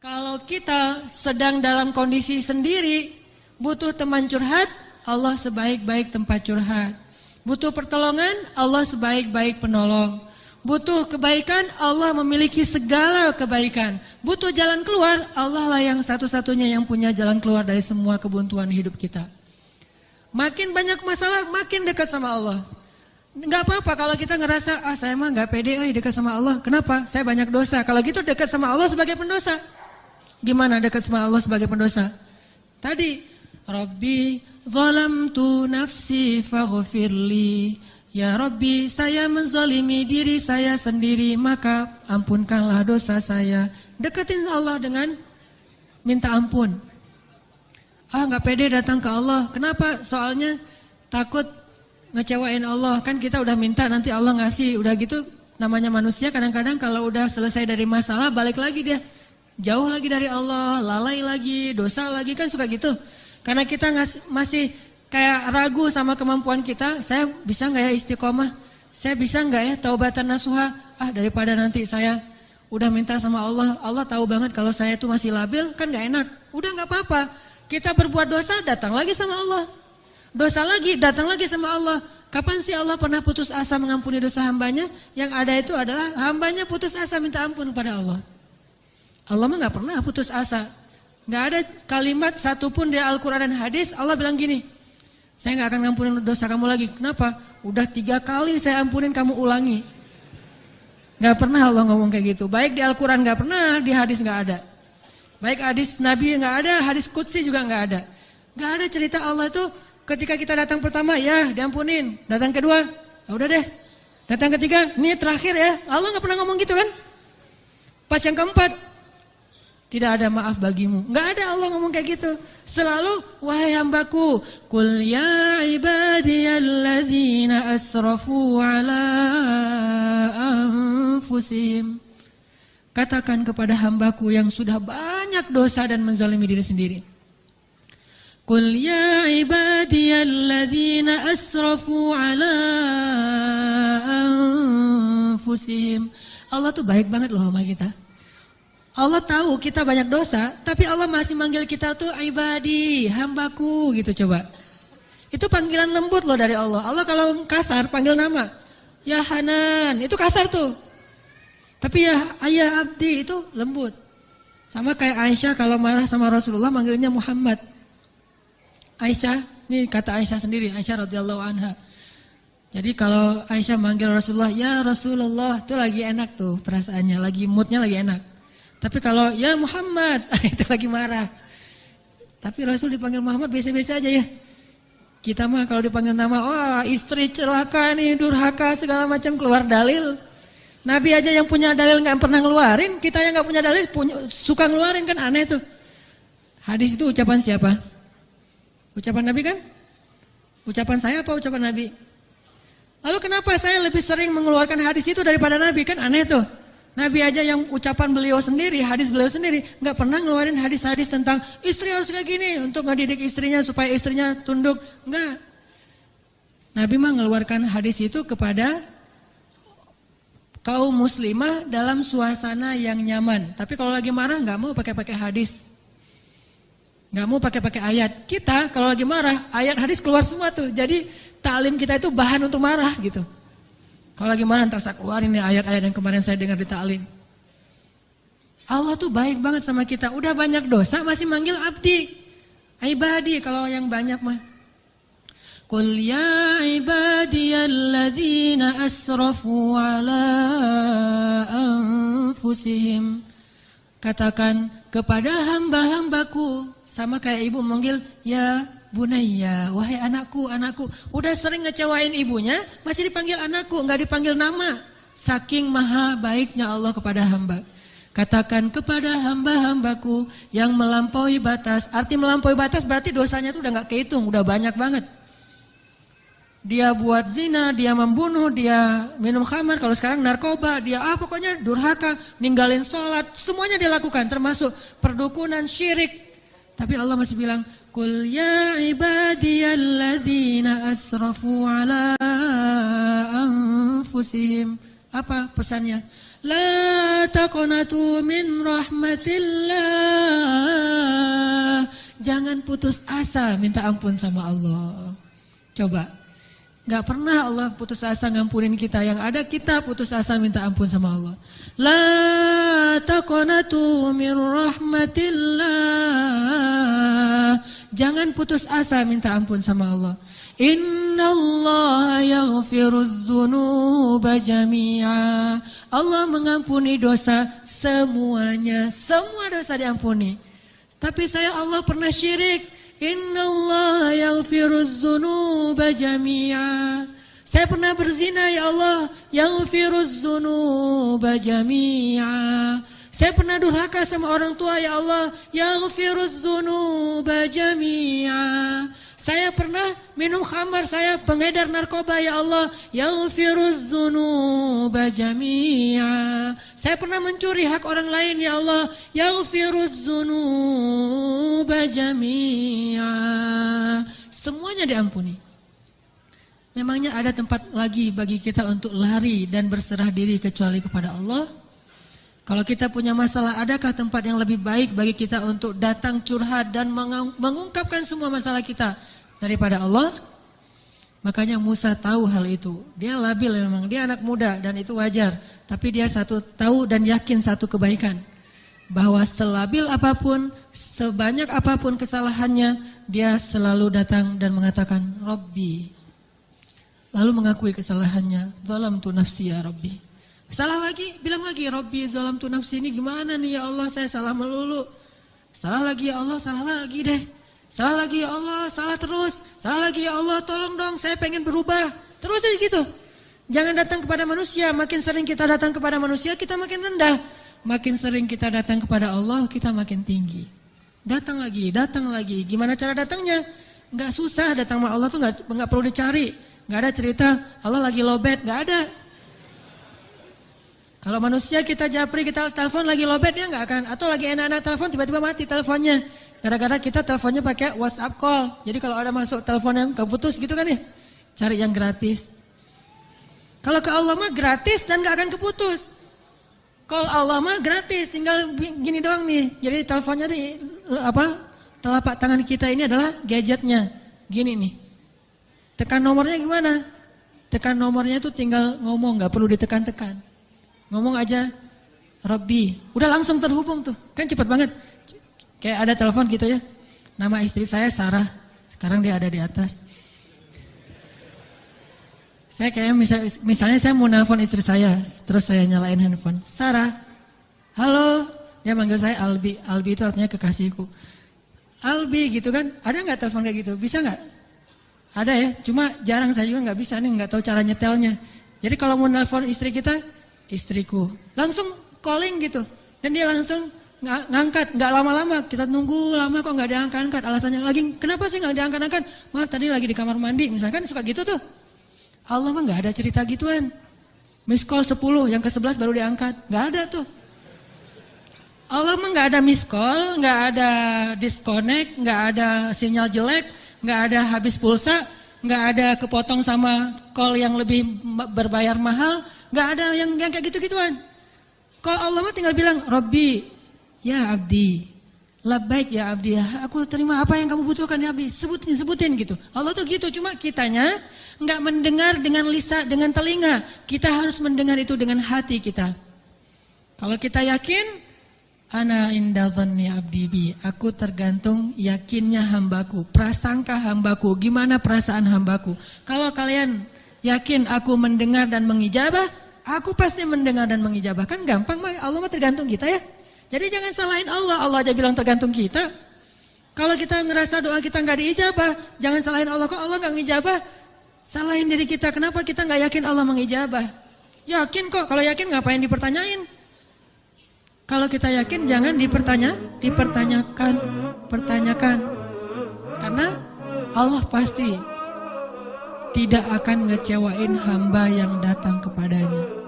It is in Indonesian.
Kalau kita sedang dalam kondisi sendiri, butuh teman curhat, Allah sebaik-baik tempat curhat. Butuh pertolongan, Allah sebaik-baik penolong. Butuh kebaikan, Allah memiliki segala kebaikan. Butuh jalan keluar, Allah lah yang satu-satunya yang punya jalan keluar dari semua kebuntuan hidup kita. Makin banyak masalah, makin dekat sama Allah. Enggak apa-apa kalau kita ngerasa, saya mah enggak pede dekat sama Allah. Kenapa? Saya banyak dosa. Kalau gitu dekat sama Allah sebagai pendosa. Gimana dekat sama Allah sebagai pendosa? Tadi, Rabbi zalamtu nafsi faghfirli. Ya Rabbi, saya menzalimi diri saya sendiri, maka ampunkanlah dosa saya. Deketin Allah dengan minta ampun. Enggak pede datang ke Allah. Kenapa? Soalnya takut ngecewain Allah. Kan kita udah minta, nanti Allah ngasih. Udah gitu, namanya manusia kadang-kadang kalau udah selesai dari masalah, balik lagi dia. Jauh lagi dari Allah, lalai lagi, dosa lagi, kan suka gitu. Karena kita masih kayak ragu sama kemampuan kita. Saya bisa nggak ya istiqomah? Saya bisa nggak ya taubatan nasuha? Daripada nanti saya udah minta sama Allah, Allah tahu banget kalau saya tuh masih labil, kan nggak enak. Udah nggak apa-apa. Kita berbuat dosa, datang lagi sama Allah. Dosa lagi, datang lagi sama Allah. Kapan sih Allah pernah putus asa mengampuni dosa hambanya? Yang ada itu adalah hambanya putus asa minta ampun kepada Allah. Allah mah gak pernah putus asa. Gak ada kalimat satupun di Al-Quran dan hadis Allah bilang gini, saya gak akan ngampunin dosa kamu lagi. Kenapa? Udah 3 kali saya ampunin, kamu ulangi. Gak pernah Allah ngomong kayak gitu. Baik di Al-Quran gak pernah, di hadis gak ada. Baik hadis Nabi gak ada, hadis Qudsi juga gak ada. Gak ada cerita Allah itu ketika kita datang pertama, ya diampunin. Datang kedua, ya udah deh. Datang ketiga, ini terakhir ya. Allah gak pernah ngomong gitu kan. Pas yang keempat, tidak ada maaf bagimu. Enggak ada Allah ngomong kayak gitu. Selalu, wahai hambaku, qul ya ibadiyalladzina asrafu ala anfusihim. Katakan kepada hambaku yang sudah banyak dosa dan menzalimi diri sendiri. Qul ya ibadiyalladzina asrafu ala anfusihim. Allah tuh baik banget loh sama kita. Allah tahu kita banyak dosa, tapi Allah masih manggil kita tuh ibadi, hambaku gitu coba. Itu panggilan lembut loh dari Allah. Allah kalau kasar panggil nama, ya Hanan, itu kasar tuh. Tapi ya ayah abdi itu lembut. Sama kayak Aisyah kalau marah sama Rasulullah manggilnya Muhammad. Aisyah, ini kata Aisyah sendiri, Aisyah radhiyallahu anha. Jadi kalau Aisyah manggil Rasulullah, ya Rasulullah, itu lagi enak tuh perasaannya, lagi moodnya lagi enak. Tapi kalau ya Muhammad, itu lagi marah. Tapi Rasul dipanggil Muhammad biasa-biasa aja ya. Kita mah kalau dipanggil nama, istri celaka nih, durhaka segala macam, keluar dalil. Nabi aja yang punya dalil nggak pernah ngeluarin, kita yang nggak punya dalil suka ngeluarin, kan aneh tuh. Hadis itu ucapan siapa? Ucapan Nabi kan? Ucapan saya apa ucapan Nabi? Lalu kenapa saya lebih sering mengeluarkan hadis itu daripada Nabi? Kan aneh tuh. Nabi aja yang ucapan beliau sendiri, hadis beliau sendiri, nggak pernah ngeluarin hadis-hadis tentang istri harus kayak gini untuk ngedidik istrinya supaya istrinya tunduk. Enggak. Nabi mah ngeluarkan hadis itu kepada kaum muslimah dalam suasana yang nyaman. Tapi kalau lagi marah nggak mau pakai hadis, nggak mau pakai ayat. Kita kalau lagi marah, ayat hadis keluar semua tuh. Jadi taklim kita itu bahan untuk marah gitu. Kalau lagi marah, ntar saya keluarin nih ayat-ayat yang kemarin saya dengar di ta'lim. Allah tuh baik banget sama kita. Udah banyak dosa masih manggil abdi. Ibadi kalau yang banyak mah. Qul ya ibadiyalladzina asrafu ala anfusihim. Katakan kepada hamba-hambaku. Sama kayak ibu manggil ya Bunayya, wahai anakku, anakku. Udah sering ngecewain ibunya, masih dipanggil anakku, enggak dipanggil nama. Saking maha baiknya Allah kepada hamba. Katakan kepada hamba-hambaku yang melampaui batas. Arti melampaui batas berarti dosanya tuh udah enggak kehitung, udah banyak banget. Dia buat zina, dia membunuh, dia minum khamar, kalau sekarang narkoba, dia pokoknya durhaka, ninggalin sholat, semuanya dia lakukan, termasuk perdukunan, syirik. Tapi Allah masih bilang, Qul ya ibadiyalladzina asrafu ala anfusihim. Apa pesannya? La taqnatu min rahmatillah. Jangan putus asa minta ampun sama Allah. Coba, gak pernah Allah putus asa ngampunin kita. Yang ada kita putus asa minta ampun sama Allah. La taqnatu min rahmatillah. Jangan putus asa minta ampun sama Allah. Innallaha yaghfirudz dzunuba jami'a. Allah mengampuni dosa semuanya. Semua dosa diampuni. Tapi saya Allah pernah syirik. Innallaha yaghfirudz dzunuba jami'a. Saya pernah berzina ya Allah. Yaghfirudz dzunuba jami'a. Saya pernah durhaka sama orang tua ya Allah. Yaghfirudz dzunuba jami'a. Saya pernah minum khamar, saya pengedar narkoba ya Allah. Yaghfirudz dzunuba jami'a. Saya pernah mencuri hak orang lain ya Allah. Yaghfirudz dzunuba jami'a. Semuanya diampuni. Memangnya ada tempat lagi bagi kita untuk lari dan berserah diri kecuali kepada Allah? Kalau kita punya masalah, adakah tempat yang lebih baik bagi kita untuk datang curhat dan mengungkapkan semua masalah kita daripada Allah? Makanya Musa tahu hal itu. Dia labil memang, dia anak muda dan itu wajar. Tapi dia tahu dan yakin satu kebaikan. Bahwa selabil apapun, sebanyak apapun kesalahannya, dia selalu datang dan mengatakan, Rabbi. Lalu mengakui kesalahannya, zalamtu nafsi ya Rabbi. Salah lagi, bilang lagi, Rabbi zalamtu nafsi, ini gimana nih ya Allah, saya salah melulu. Salah lagi ya Allah, salah lagi deh. Salah lagi ya Allah, salah terus. Salah lagi ya Allah, tolong dong, saya pengen berubah. Terus aja gitu. Jangan datang kepada manusia, makin sering kita datang kepada manusia, kita makin rendah. Makin sering kita datang kepada Allah, kita makin tinggi. Datang lagi, datang lagi. Gimana cara datangnya? Nggak susah, datang sama Allah tuh nggak perlu dicari. Nggak ada cerita, Allah lagi lowbat, nggak ada. Kalau manusia kita japri, kita telepon lagi lowbat, dia nggak akan. Atau lagi enak-enak telepon, tiba-tiba mati teleponnya. Gara-gara kita teleponnya pakai WhatsApp call. Jadi kalau ada masuk telepon yang keputus gitu kan ya, cari yang gratis. Kalau ke Allah mah gratis dan nggak akan keputus. Call Allah mah gratis, tinggal gini doang nih. Jadi teleponnya di telapak tangan kita ini adalah gadgetnya. Gini nih. Tekan nomornya gimana? Tekan nomornya itu tinggal ngomong, nggak perlu ditekan-tekan. Ngomong aja, Rabbi, udah langsung terhubung tuh, kan cepat banget. Kayak ada telepon gitu ya, nama istri saya Sarah, sekarang dia ada di atas. Saya kayak misalnya saya mau nelpon istri saya, terus saya nyalain handphone, Sarah, halo, dia manggil saya Albi, Albi itu artinya kekasihku. Albi gitu kan, ada nggak telepon kayak gitu, bisa nggak? Ada ya, cuma jarang saya juga nggak bisa nih, nggak tahu cara nyetelnya. Jadi kalau mau nelpon istri kita, istriku, langsung calling gitu, dan dia langsung ngangkat, nggak lama-lama, kita nunggu lama kok nggak diangkat-angkat, alasannya lagi, kenapa sih nggak diangkat-angkat? Maaf tadi lagi di kamar mandi, misalkan suka gitu tuh. Allah mah nggak ada cerita gituan, miss call 10, yang ke-11 baru diangkat, nggak ada tuh. Allah mah nggak ada miss call, nggak ada disconnect, nggak ada sinyal jelek, nggak ada habis pulsa, nggak ada kepotong sama call yang lebih berbayar mahal. Gak ada yang kayak gitu-gituan. Kalau Allah mah tinggal bilang, Rabbi, ya abdi, labbaik ya abdi, aku terima apa yang kamu butuhkan ya abdi, sebutin gitu. Allah tuh gitu, cuma kitanya gak mendengar dengan lisan, dengan telinga. Kita harus mendengar itu dengan hati kita. Kalau kita yakin, ana inda dhanni abdi bi, aku tergantung yakinnya hambaku, prasangka hambaku, gimana perasaan hambaku. Kalau kalian yakin aku mendengar dan mengijabah, aku pasti mendengar dan mengijabah. Kan gampang, Allah mah tergantung kita ya. Jadi jangan salahin Allah, Allah aja bilang tergantung kita. Kalau kita ngerasa doa kita gak diijabah, jangan salahin Allah, kok Allah gak ngijabah. Salahin diri kita, kenapa kita gak yakin Allah mengijabah. Yakin kok, kalau yakin ngapain dipertanyain. Kalau kita yakin jangan dipertanyakan. Karena Allah pasti tidak akan ngecewain hamba yang datang kepadanya.